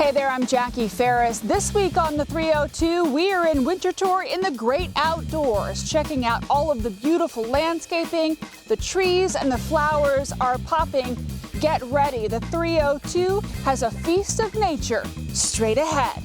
Hey there, I'm Jackie Ferris. This week on the 302, we are in Winterthur in the great outdoors, checking out all of the beautiful landscaping. The trees and the flowers are popping. Get ready, the 302 has a feast of nature straight ahead.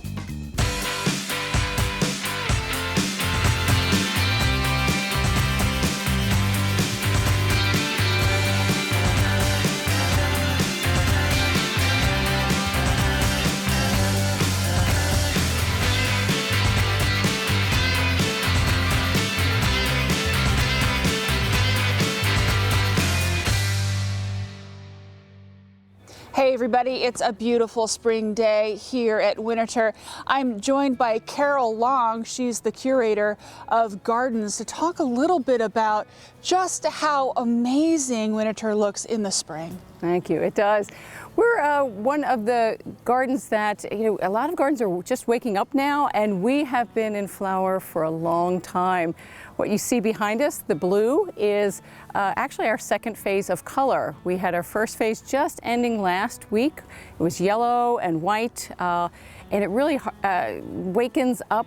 Hey everybody, it's a beautiful spring day here at Winterthur. I'm joined by Carol Long. She's the curator of gardens to talk a little bit about just how amazing Winterthur looks in the spring. Thank you, it does. We're one of the gardens that, a lot of gardens are just waking up now, and we have been in flower for a long time. What you see behind us, the blue, is actually our second phase of color. We had our first phase just ending last week. It was yellow and white, and it really wakens up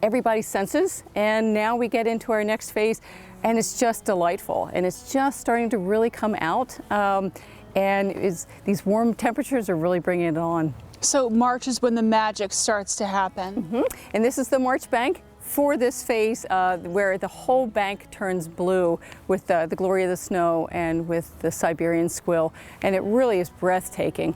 everybody's senses. And now we get into our next phase, and it's just delightful. And it's just starting to really come out. And these warm temperatures are really bringing it on. So March is when the magic starts to happen. Mm-hmm. And this is the March bank for this phase where the whole bank turns blue with the glory of the snow and with the Siberian squill. And it really is breathtaking.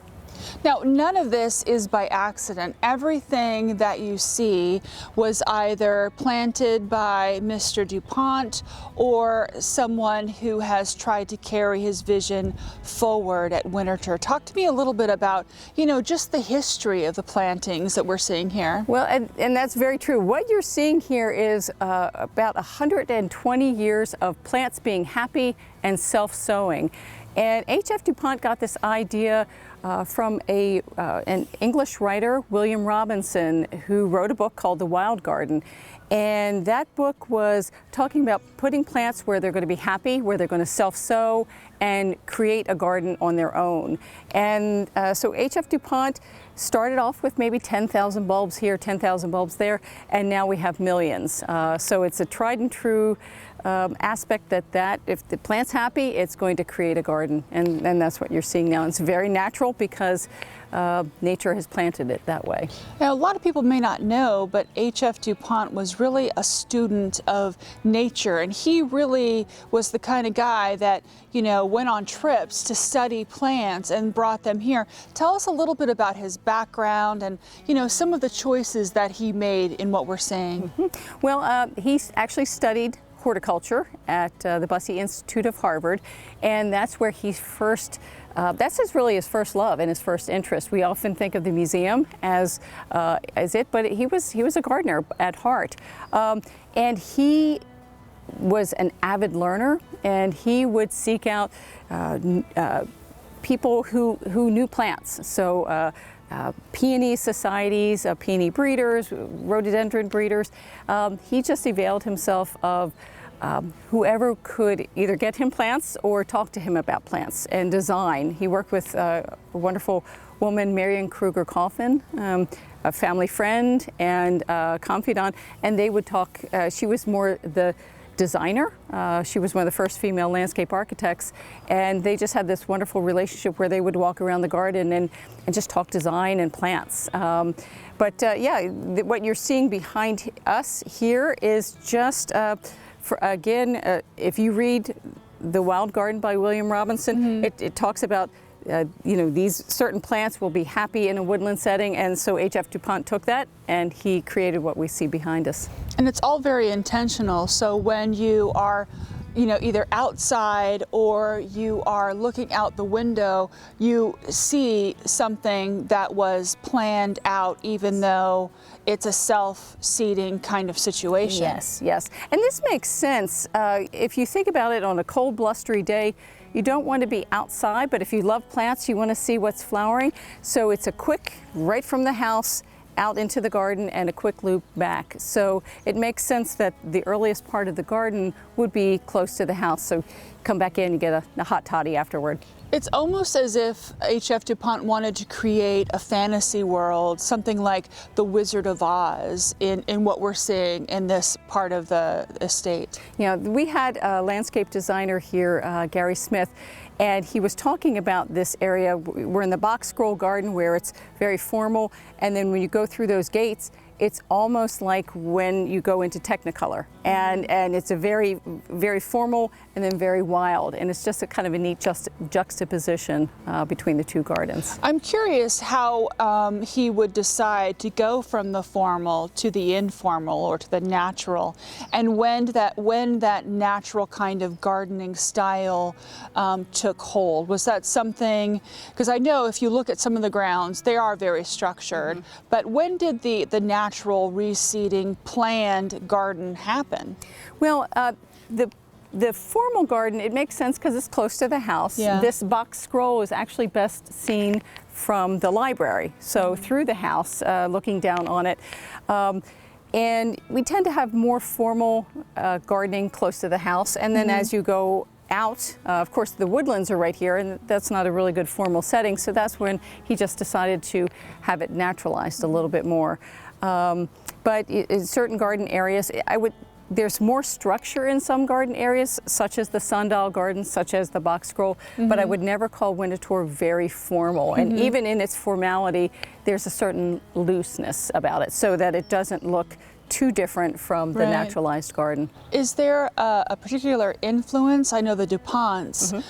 Now, none of this is by accident. Everything that you see was either planted by Mr. DuPont or someone who has tried to carry his vision forward at Winterthur. Talk to me a little bit about, just the history of the plantings that we're seeing here. Well, and that's very true. What you're seeing here is about 120 years of plants being happy and self-sowing. And H.F. DuPont got this idea from an English writer, William Robinson, who wrote a book called The Wild Garden. And that book was talking about putting plants where they're going to be happy, where they're going to self-sow and create a garden on their own. And so H.F. DuPont started off with maybe 10,000 bulbs here, 10,000 bulbs there, and now we have millions. So it's a tried and true aspect that if the plant's happy, it's going to create a garden. And that's what you're seeing now. It's very natural because nature has planted it that way. Now, a lot of people may not know, but H.F. DuPont was really a student of nature, and he really was the kind of guy that, went on trips to study plants and brought them here. Tell us a little bit about his background and, some of the choices that he made in what we're seeing. Mm-hmm. Well, he actually studied horticulture at the Bussey Institute of Harvard, and that's where he first that's really his first love and his first interest. We often think of the museum as it, but he was a gardener at heart, and he was an avid learner, and he would seek out people who knew plants. So peony societies, peony breeders, rhododendron breeders. He just availed himself of whoever could either get him plants or talk to him about plants and design. He worked with a wonderful woman, Marion Kruger Coffin, a family friend and confidant, and they would talk. She was more the designer. She was one of the first female landscape architects, and they just had this wonderful relationship where they would walk around the garden and just talk design and plants. But what you're seeing behind us here is just, if you read The Wild Garden by William Robinson, mm-hmm. it talks about these certain plants will be happy in a woodland setting, and so H.F. DuPont took that and he created what we see behind us. And it's all very intentional. So when you are, either outside or you are looking out the window, you see something that was planned out, even though it's a self-seeding kind of situation. Yes, yes. And this makes sense. If you think about it, on a cold, blustery day, you don't want to be outside, but if you love plants, you want to see what's flowering. So it's a quick, right from the house, out into the garden and a quick loop back. So it makes sense that the earliest part of the garden would be close to the house. So come back in, you get a hot toddy afterward. It's almost as if H.F. DuPont wanted to create a fantasy world, something like the Wizard of Oz in what we're seeing in this part of the estate. Yeah, we had a landscape designer here, Gary Smith, and he was talking about this area. We're in the box scroll garden where it's very formal, and then when you go through those gates, it's almost like when you go into Technicolor, and it's a very, very formal and then very wild, and it's just a kind of a neat juxtaposition between the two gardens. I'm curious how he would decide to go from the formal to the informal or to the natural, and when that natural kind of gardening style took hold. Was that something, because I know if you look at some of the grounds, they are very structured, but when did the natural reseeding planned garden happen? Well, the formal garden, it makes sense because it's close to the house. Yeah. This box scroll is actually best seen from the library, so through the house, looking down on it. And we tend to have more formal gardening close to the house, and then as you go out, of course the woodlands are right here, and that's not a really good formal setting, so that's when he just decided to have it naturalized a little bit more. But in certain garden areas, there's more structure in some garden areas, such as the sundial gardens, such as the box scroll, but I would never call Winterthur very formal. And even in its formality, there's a certain looseness about it, so that it doesn't look too different from the naturalized garden. Is there a particular influence? I know the DuPonts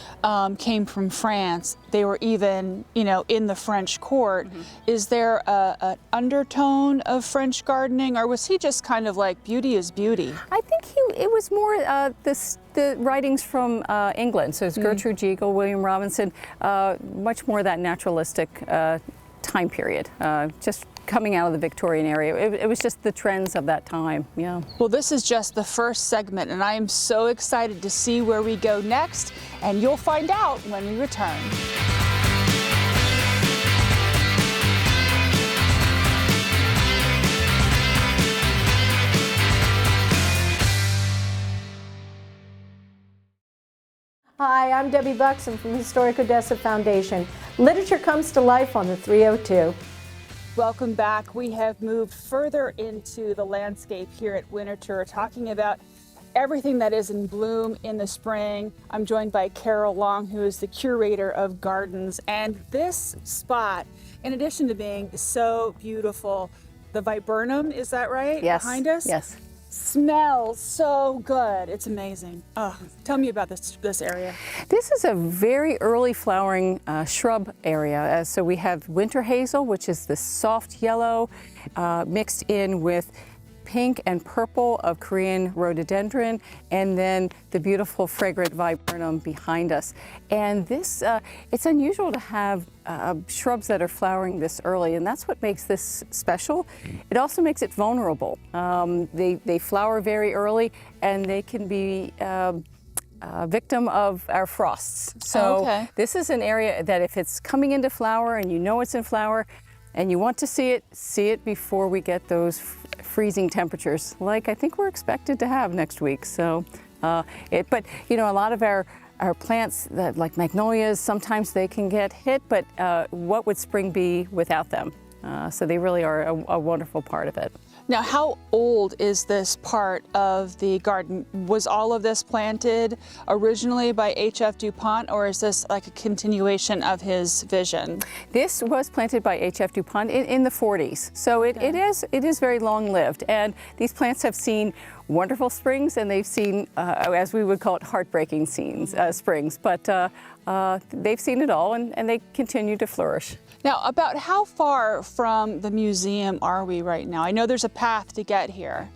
came from France. They were even, in the French court. Is there an undertone of French gardening, or was he just kind of like beauty is beauty? I think it was more the writings from England. So it's Gertrude Jekyll, William Robinson, much more that naturalistic time period, just coming out of the Victorian area. It was just the trends of that time, yeah. Well, this is just the first segment, and I am so excited to see where we go next, and you'll find out when we return. Hi, I'm Debbie Buxton from Historic Odessa Foundation. Literature comes to life on the 302. Welcome back. We have moved further into the landscape here at Winterthur, talking about everything that is in bloom in the spring. I'm joined by Carol Long, who is the curator of gardens. And this spot, in addition to being so beautiful, the viburnum, is that right? Yes. Behind us? Yes. Smells so good. It's amazing. Oh, tell me about this area. This is a very early flowering shrub area. So we have winter hazel, which is the soft yellow, mixed in with pink and purple of Korean rhododendron, and then the beautiful fragrant viburnum behind us. And this, it's unusual to have shrubs that are flowering this early, and that's what makes this special. It also makes it vulnerable. They flower very early, and they can be victim of our frosts. So this is an area that if it's coming into flower and you know it's in flower, and you want to see it before we get those freezing temperatures, like I think we're expected to have next week. So, but a lot of our plants, like magnolias, sometimes they can get hit, but what would spring be without them? So they really are a wonderful part of it. Now, how old is this part of the garden? Was all of this planted originally by H.F. DuPont, or is this like a continuation of his vision? This was planted by H.F. DuPont in the 40s, so it is very long-lived, and these plants have seen wonderful springs, and they've seen, as we would call it, heartbreaking springs, but they've seen it all, and they continue to flourish. Now, about how far from the museum are we right now? I know there's a path to get here.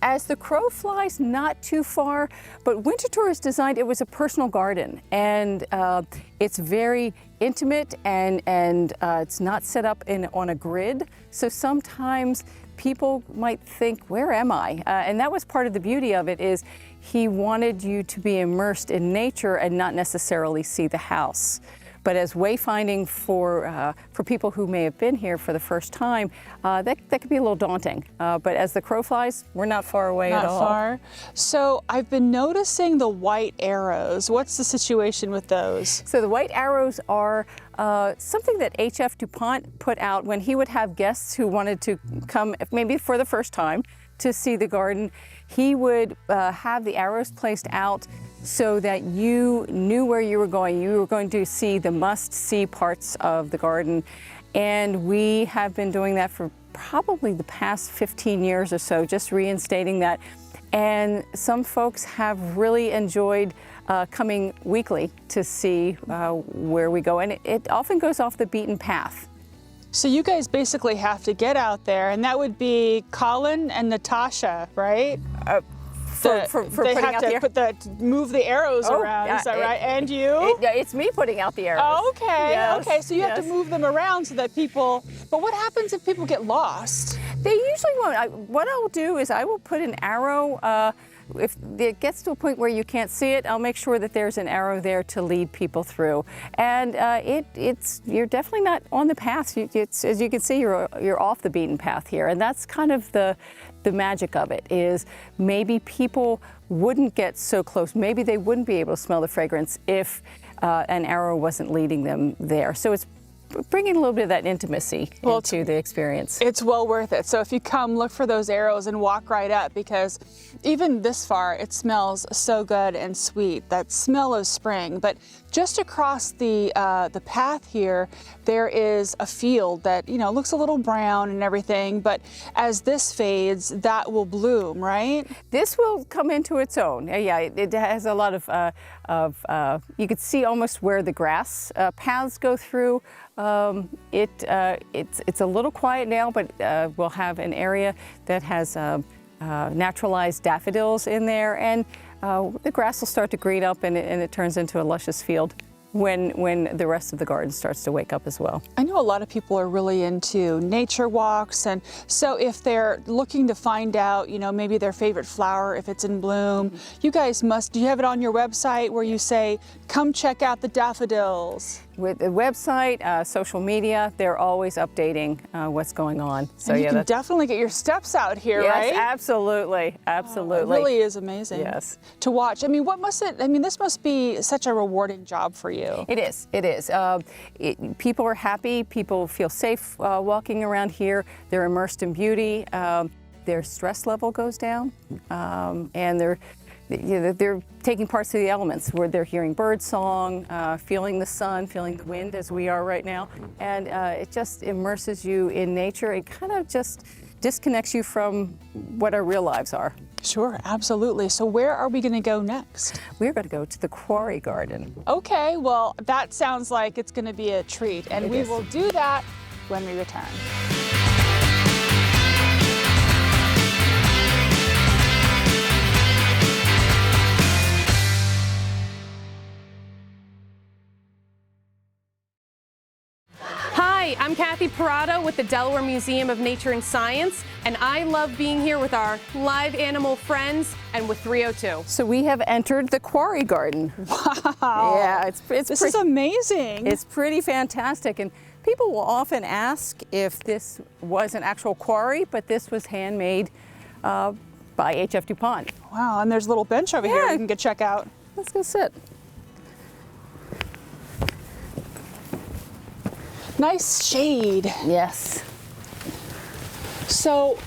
As the crow flies, not too far, but Winterthur is designed, it was a personal garden, and it's very intimate, and it's not set up on a grid, so sometimes people might think, where am I? And that was part of the beauty of it, is he wanted you to be immersed in nature and not necessarily see the house. But as wayfinding for people who may have been here for the first time, that could be a little daunting. But as the crow flies, we're not far away at all. Not far. So I've been noticing the white arrows. What's the situation with those? So the white arrows are something that H.F. DuPont put out when he would have guests who wanted to come, maybe for the first time, to see the garden. He would have the arrows placed out so that you knew where you were going. You were going to see the must-see parts of the garden. And we have been doing that for probably the past 15 years or so, just reinstating that. And some folks have really enjoyed coming weekly to see where we go. And it often goes off the beaten path. So you guys basically have to get out there, and that would be Colin and Natasha, right? For they putting out have to move the arrows around, is that right? And you? It's me putting out the arrows. Oh, okay, Yes, okay. So you have yes. to move them around so that people, but what happens if people get lost? They usually won't. What I'll do is I will put an arrow, if it gets to a point where you can't see it, I'll make sure that there's an arrow there to lead people through. And you're definitely not on the path. As you can see, you're off the beaten path here. And that's kind of the magic of it, is maybe people wouldn't get so close. Maybe they wouldn't be able to smell the fragrance if an arrow wasn't leading them there. So it's bringing a little bit of that intimacy into the experience. It's well worth it. So if you come, look for those arrows and walk right up, because even this far, it smells so good and sweet, that smell of spring. But just across the path here, there is a field that, looks a little brown and everything, but as this fades, that will bloom, right? This will come into its own. Yeah, it has a lot of you could see almost where the grass paths go through. It's a little quiet now, but we'll have an area that has naturalized daffodils in there, and the grass will start to green up, and it turns into a luscious field when the rest of the garden starts to wake up as well. I know a lot of people are really into nature walks, and so if they're looking to find out, maybe their favorite flower, if it's in bloom, you guys do you have it on your website where you say, come check out the daffodils? With the website, social media, they're always updating what's going on. So and you can definitely get your steps out here, right? Yes, absolutely, absolutely. Oh, it really is amazing. Yes. To watch. This must be such a rewarding job for you. It is, it is. People are happy, people feel safe walking around here. They're immersed in beauty. Their stress level goes down, and they're taking parts of the elements, where they're hearing bird song, feeling the sun, feeling the wind as we are right now. And it just immerses you in nature. It kind of just disconnects you from what our real lives are. Sure, absolutely. So where are we going to go next? We're going to go to the quarry garden. Okay, well, that sounds like it's going to be a treat. And we will do that when we return. Hi, I'm Kathy Parada with the Delaware Museum of Nature and Science, and I love being here with our live animal friends and with 302. So we have entered the quarry garden. Wow. Yeah, this is amazing. It's pretty fantastic, and people will often ask if this was an actual quarry, but this was handmade by H.F. DuPont. Wow, and there's a little bench over here you can go check out. Let's go sit. Nice shade. Yes. So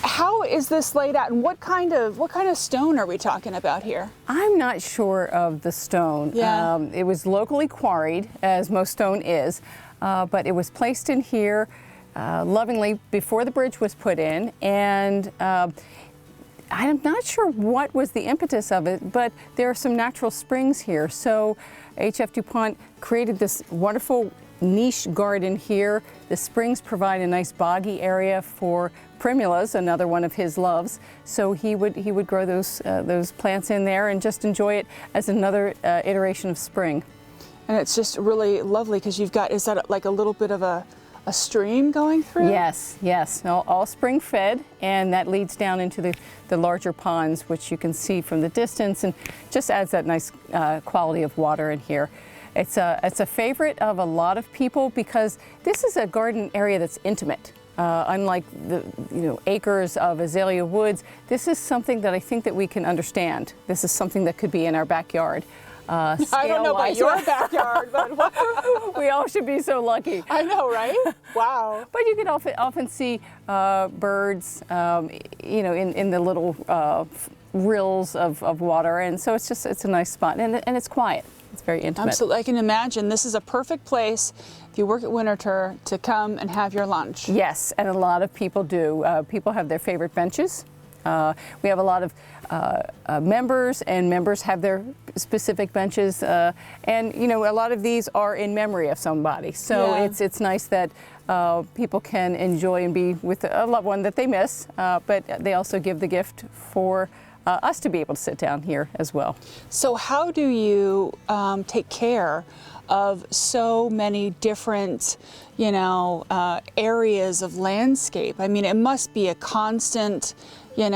how is this laid out, and what kind of stone are we talking about here? I'm not sure of the stone. Yeah. It was locally quarried, as most stone is, but it was placed in here lovingly before the bridge was put in, and I'm not sure what was the impetus of it, but there are some natural springs here. So H.F. DuPont created this wonderful niche garden here. The springs provide a nice boggy area for primulas, another one of his loves. So he would grow those plants in there and just enjoy it as another iteration of spring. And it's just really lovely because you've got, is that like a little bit of a stream going through? Yes, yes, all spring fed, and that leads down into the larger ponds, which you can see from the distance, and just adds that nice quality of water in here. It's a favorite of a lot of people because this is a garden area that's intimate. Unlike the acres of azalea woods, this is something that I think that we can understand. This is something that could be in our backyard. I don't know about your backyard, but we all should be so lucky. I know, right? Wow. But you can often see birds, in the little rills of water, and so it's a nice spot, and it's quiet. It's very intimate. Absolutely, I can imagine this is a perfect place if you work at Winterthur to come and have your lunch. Yes, and a lot of people do. People have their favorite benches. We have a lot of members, and members have their specific benches, and a lot of these are in memory of somebody. So it's nice that people can enjoy and be with a loved one that they miss, but they also give the gift for us to be able to sit down here as well. So how do you take care of so many different, areas of landscape? I mean, it must be a constant, I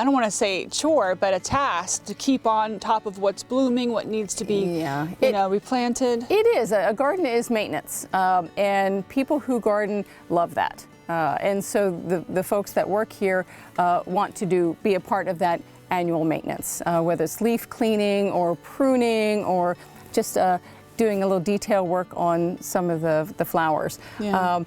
don't want to say chore, but a task to keep on top of what's blooming, what needs to be, replanted. It is. A garden is maintenance, and people who garden love that. And so the folks that work here want to be a part of that annual maintenance, whether it's leaf cleaning or pruning or just doing a little detail work on some of the flowers. Yeah.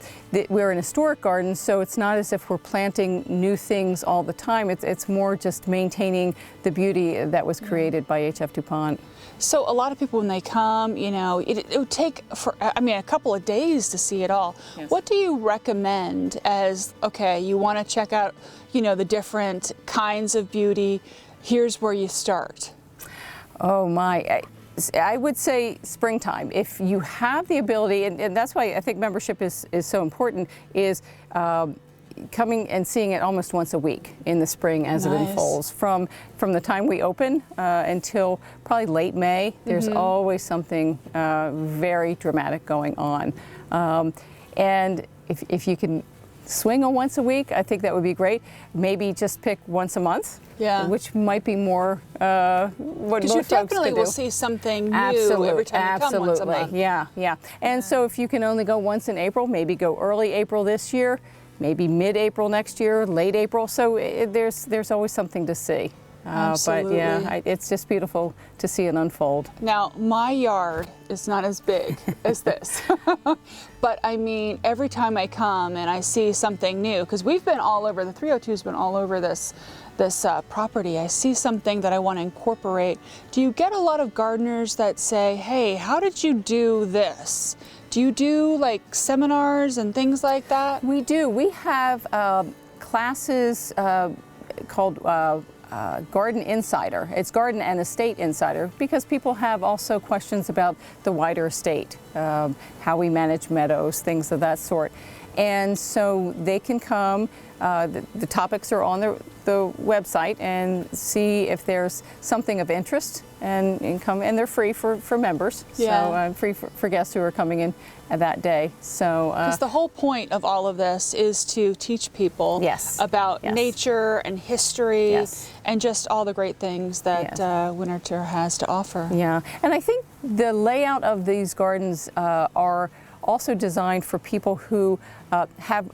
We're an historic garden, so it's not as if we're planting new things all the time. It's more just maintaining the beauty that was created by H.F. DuPont. So a lot of people, when they come, it would take a couple of days to see it all. Yes. What do you recommend as, okay, you want to check out, the different kinds of beauty, here's where you start? Oh my, I would say springtime. If you have the ability, and that's why I think membership is so important, is coming and seeing it almost once a week in the spring as it unfolds. From the time we open until probably late May, there's always something very dramatic going on. And if you can swing on once a week, I think that would be great. Maybe just pick once a month, which might be more what because you most folks definitely could will do. see something new every time you come once a month. Yeah. And so if you can only go once in April, maybe go early April this year, maybe mid-April next year, late April. So there's always something to see. Absolutely. But it's just beautiful to see it unfold. Now, my yard is not as big as this, but I mean, every time I come and I see something new, because we've been all over, the 302's been all over this property, I see something that I want to incorporate. Do you get a lot of gardeners that say, hey, how did you do this? Do you do like seminars and things like that? We do. We have classes called Garden Insider. It's Garden and Estate Insider because people have also questions about the wider estate, how we manage meadows, things of that sort. And so they can come, the topics are on the website, and see if there's something of interest and come, and they're free for members, so free for guests who are coming in that day. So because the whole point of all of this is to teach people about nature and history and just all the great things that Winterthur has to offer. Yeah, and I think the layout of these gardens are also designed for people who have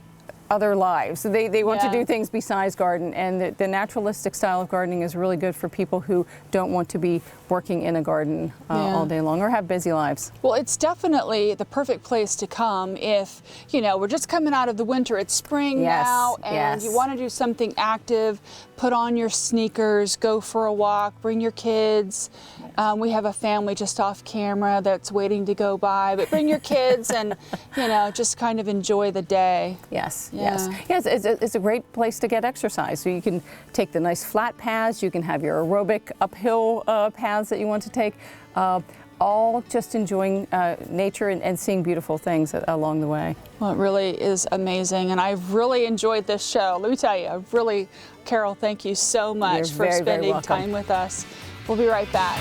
other lives. They want to do things besides garden, and the naturalistic style of gardening is really good for people who don't want to be working in a garden all day long or have busy lives. Well, it's definitely the perfect place to come if, we're just coming out of the winter, it's spring now, and you want to do something active, put on your sneakers, go for a walk, bring your kids. We have a family just off camera that's waiting to go by, but bring your kids and, just kind of enjoy the day. Yes, it's a great place to get exercise. So you can take the nice flat paths, you can have your aerobic uphill paths that you want to take, all just enjoying nature and seeing beautiful things along the way. Well, it really is amazing, and I've really enjoyed this show. Let me tell you, Carol, thank you so much for spending time with us. We'll be right back.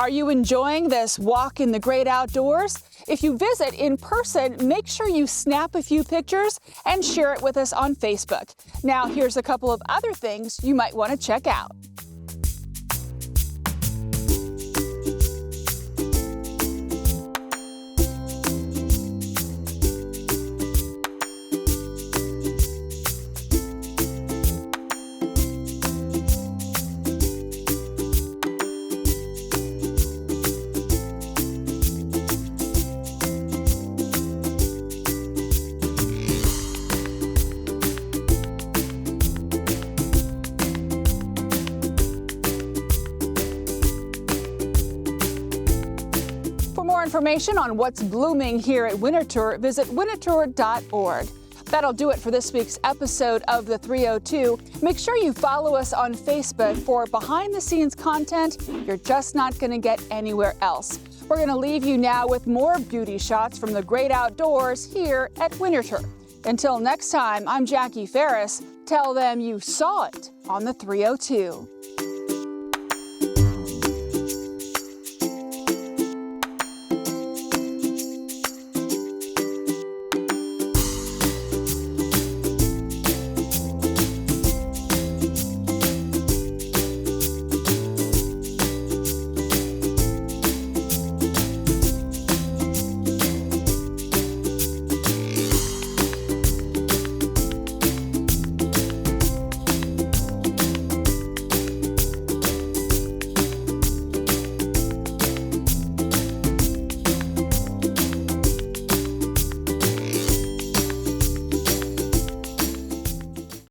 Are you enjoying this walk in the great outdoors? If you visit in person, make sure you snap a few pictures and share it with us on Facebook. Now, here's a couple of other things you might want to check out. For more information on what's blooming here at Winterthur, visit winterthur.org. That'll do it for this week's episode of The 302. Make sure you follow us on Facebook for behind-the-scenes content you're just not going to get anywhere else. We're going to leave you now with more beauty shots from the great outdoors here at Winterthur. Until next time, I'm Jackie Ferris. Tell them you saw it on The 302.